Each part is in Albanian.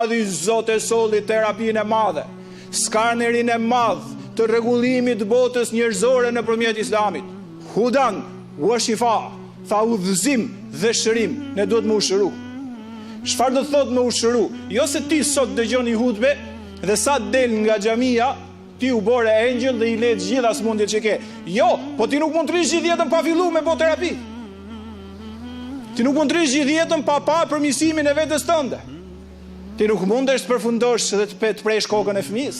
Madhi Zot e solli terapinë e madhe, skarnerin e madh të rregullimit të botës njerëzore nëpërmjet Islamit. Hudan wa shifa, tha udhëzim dhe shërim, ne duhet më ushëru. Çfarë do të thotë më ushëru? Jo se ti sot dëgjon i hutbe dhe sa del nga xhamia, ti u bore engjël dhe i le të gjitha smundjet që ke. Jo, po ti nuk mund të rish gjithë jetën pa filluar me bot terapi. Ti nuk mund të rish gjithë jetën pa përmirësimin e vetes tënde. Ti nuk mundesh të përfundosh dhe të presh kokën e fëmijës.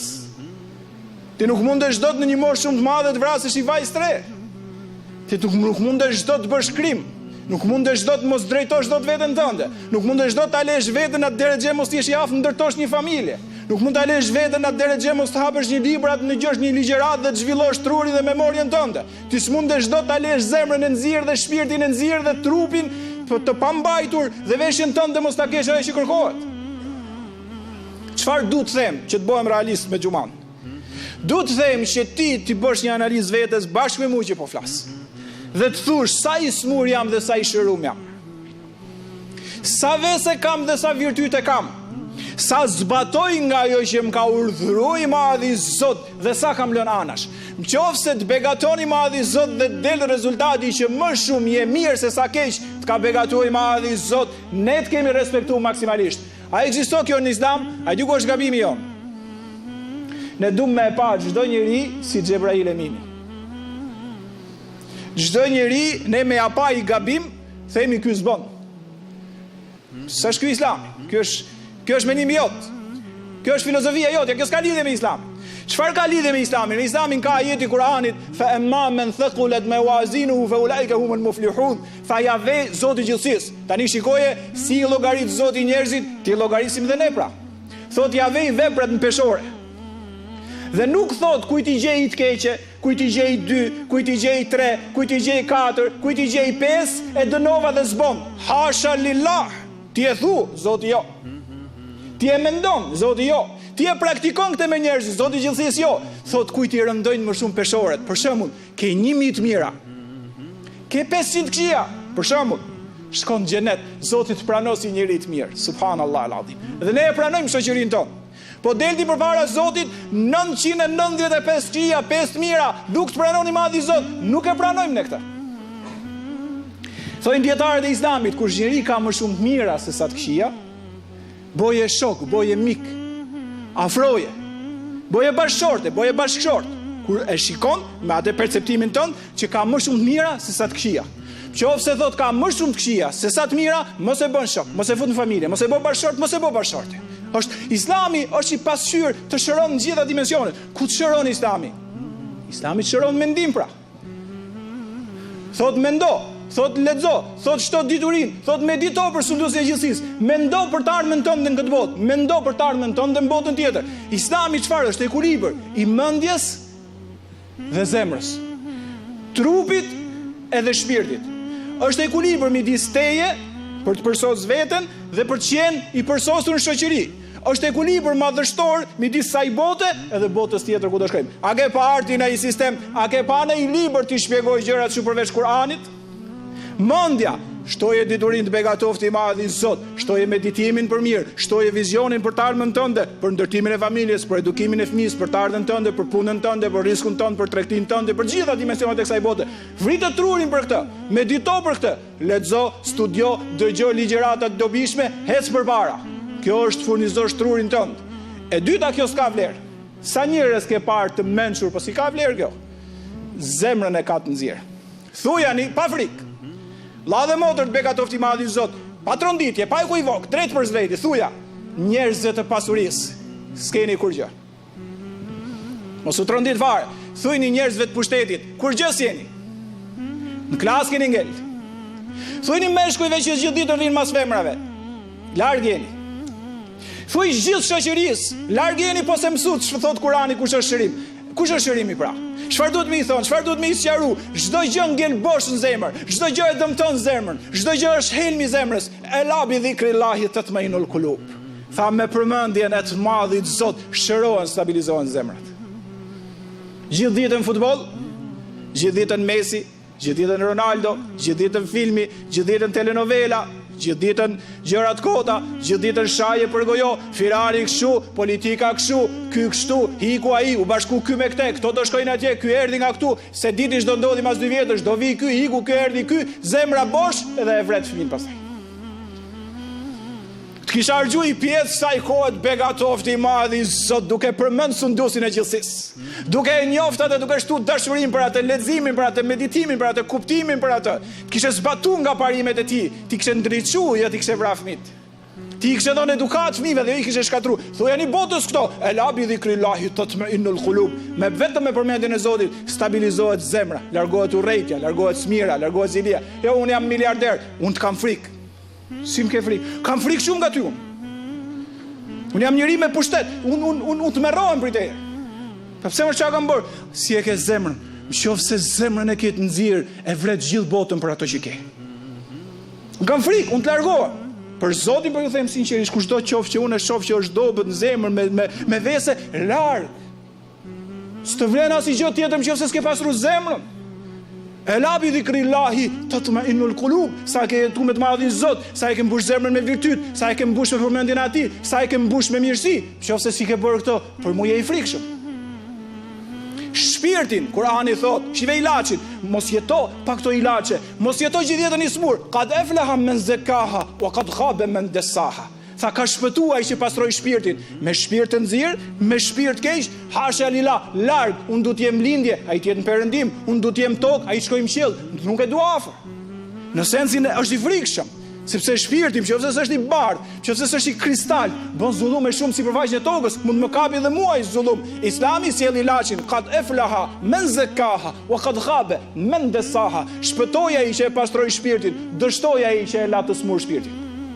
Ti nuk mundesh dot në një moshë shumë të madhe të vrasësh i vajzë tre. Ti nuk mundesh dot të bësh krim. Nuk mundesh dot mos drejtosh dot veten tënde. Nuk mundesh dot ta lesh veten atë derexhe mos ti jesh i aftë ndërtosh një familje. Nuk mund ta lesh veten atë derexhe mos të hapësh një libër atë në gjosh një ligjërat dhe të zhvillosh trurin dhe memorien tënde. Ti s'mundesh dot ta lesh zemrën e nxirr dhe shpirtin e nxirr dhe trupin të pambajtur dhe veshjen tënde mos ta kesh ajo që kërkohet. Çfarë duhet të them që të bëhem realist me xhuman? Duhet të them që ti bësh një analizë vetes bashkë me mua që po flas. Dhe të thush sa i smur jam dhe sa i shërum jam. Sa vese kam dhe sa virtyte kam. Sa zbatoj nga ajo që më ka urdhëruar i Madhi Zot dhe sa kam lënë anash. Nëse të begaton i Madhi Zot dhe del rezultati që më shumë je mirë se sa keq, të ka begatuar i Madhi Zot, ne të kemi respektuar maksimalisht. A ekziston kjo në Islam? A di ku është gabimi jon? Ne duam me pa çdo njeri si Xhebrail Emini. Çdo njeri ne me apa i gabim, themi ky s'bën. S'është ky Islam. Kjo është menimi jot. Kjo është filozofia jote, kjo s'ka lidhje me Islam. Çfarë ka lidhje me Islamin? Në Islamin ka ajeti Kur'anit, fa amma man thaqulat mawazinuhu fa ulaika humul muflihun. Fa ja ve Zoti i gjithësisë. Tani shikoje si i llogarit Zoti njerëzit, ti llogarisim dhe ne pra. Thot ja ve veprat në peshore. Dhe nuk thot kujt i gjej të keqe, kujt i gjej 2, kujt i gjej 3, kujt i gjej 4, kujt i gjej 5 e dënova dhe zbon. Hasha lillah. Ti e thu, Zoti jo. Ti e mendon, Zoti jo. Ti e praktikon këtë me njerëzit, Zoti i gjithësisë jo. Thot kujt i rëndojnë më shumë peshoret. Për shembull, ke 1000 të mira. Ke 500 këqija. Për shembull, shkon në xhenet, Zoti të pranon si njeri i mirë. Subhanallahu alazim. Dhe ne e pranojmë shoqërinë tonë. Po delti përpara Zotit 995 këqija, 5 të mira, nuk të pranoni Madhi Zot, nuk e pranojmë ne këtë. Thojnë dietarët e Islamit, kur njeri ka më shumë të mira se sa të këqija, boje shok, boje mik, afroje, boje bashkëshorte, boje bashkëshort, kur e shikon me atë perceptimin tënd që ka më shumë të mira se sa të këqija. Qofse thot ka më shumë të këqija se sa të mira, mos e bën shok, mos e fut në familje, mos e bë bashkëshort, mos e bë bashkëshorte. Islami është i pasqyrë të shëron në gjitha dimensionet. Ku të shëron Islami? Islami të shëron mendim pra. Thot mendo, thot lexo, thot shto diturin, thot medito për sunduesën e gjithësisë, mendo për të ardhmen tënde në këtë botë, mendo për të ardhmen tënde në botën tjetër. Islami çfarë është? Ekuilibër i mendjes dhe zemrës, trupit edhe shpirtit. Është ekuilibër midis teje për të përsosur veten dhe për të qenë i përsosur në shoqëri. Është ekuilibër madhështor midis kësaj bote edhe botës tjetër ku do shkojmë. A ke pa artin ai sistem? A ke pa në një libër ti shpjegoj gjërat që përveç Kur'anit? Mendja, shtoje diturinë të begatoftë i Madhi Zot, shtoje meditimin për mirë, shtoje vizionin për të ardhmen tënde, për ndërtimin e familjes, për edukimin e fëmijës, për të ardhmen tënde, për punën tënde, për riskun tënd, për tregtinë tënde, për gjitha dimensionet e kësaj bote. Vritë trurin për këtë, medito për këtë, lexo, studio, dëgjoj ligjërata të dobishme, hec përpara. Kjo është furnizosh trurin tënd. E dyta, kjo s'ka vlerë. Sa njerëz ke parë të mençur, po si ka vlerë kjo? Zemrën e ka të nxjerr. Thujani pa frikë. Vlla dhe motër të begatoftë i Madhi Zot, pa tronditje, pa ekuivok, drejt për drejtë, thuja, njerëzve të pasurisë, s'keni kur gjë. Mos u trondit fare. Thujni njerëzve të pushtetit, kur gjë s'jeni. Në klasë keni ngel. Thujni meshkujve që gjithë ditën rinë mas femrave. Larg jeni. Thuj gjithë shoqërisë, larg jeni po se mësut, thot Kurani kush është shërim. Kush është shërimi pra? Çfarë duhet më i thonë? Çfarë duhet më i sqaru? Çdo gjë ngel bosh në zemër, çdo gjë e dëmton zemrën, çdo gjë është helmi i zemrës. Ela bi dhikrillahi tatmainul qulub. Tha me përmendjen e të Madhit Zot shërohen, stabilizohen zemrat. Gjithë ditën futboll, gjithë ditën Messi, gjithë ditën Ronaldo, gjithë ditën filmi, gjithë ditën telenovela, gjithë ditën gjërat kota, gjithë ditën shaje për gojo, firari kështu, politika kështu, ky kështu, hiku ai, u bashku ky me këte, këto do shkojnë atje, ky erdhi nga këtu, se ditish do ndodhi mas 2 vjetësh, do vi ky, hiku ky erdhi ky, zemra bosh edhe e vret fëmin pastaj. Të kisha argju i pjesë saj kohët begatofti i madhi Zot duke përmend sundusin e gjithësisë. Duke e njoft atë, duke shtu dashurinë për atë, leximin për atë, meditimin për atë, kuptimin për atë. Të kishe zbatu nga parimet e tij, ti kishe ndriçu, jo ti kishe vrarë fëmit. Ti kishe dhënë edukat fëmijëve dhe jo i kishe shkatru. Thojani botës këto, elabi dhikrillahi tatma'innul qulub. Me vetëm me përmendjen e Zotit stabilizohet zemra, largohet urrejtja, largohet smira, largohet zilia. Jo, unë jam miliarder, unë të kam frikë. Si më ke frikë? Kam frikë shumë nga ty unë. Unë jam njëri me pushtet. Unë të merrohem për teje. Pse më çka kam bërë? Si e ke zemrën? Nëse zemrën e ke të nxirr, e vlet gjithë botën për ato që ke. Unë kam frikë, unë të largohem. Për Zotin po ju them sinqerisht, kushdo qoftë që unë e shoh që është dobët në zemër me vese larg. S'të vlen asnjë gjë tjetër nëse s'ke pasur zemrën. Elabi dhikrillahi tatma'innul qulub. Sa ke jetu me të madhin Zot, sa e ke mbush zemrën me virtyt, sa e ke mbush me përmendjen e Atij, sa e ke mbush me mirësi. Nëse si ke bërë këto, për mua je i frikshëm. Shpirtin, Kurani thot, shive ilaçin, mos jeto pa këto ilaçe, mos jeto gjithë jetën i smur. Qad aflaha men zakaha wa qad khaba men dassaha. Tha ka shpëtu ai që pastroi shpirtin, me shpirt të nxirr, me shpirt keq, hasha lila, larg, unë du të jem lindje, ai të jetë në perëndim, unë du të jem tokë, ai shkoj në qiell, nuk e dua afër. Në sensin është i frikshëm, sepse shpirti, nëse është i bardh, nëse është i kristal, bën zullum me shumë sipërfaqen e tokës, mund më kapi edhe mua ai zullum. Islami sjell ilaçin, qad aflaha men zakaha wa qad khaba men dassaha. Shpëtoi ai që e pastroi shpirtin, dështoi ai që e la të smur shpirtin.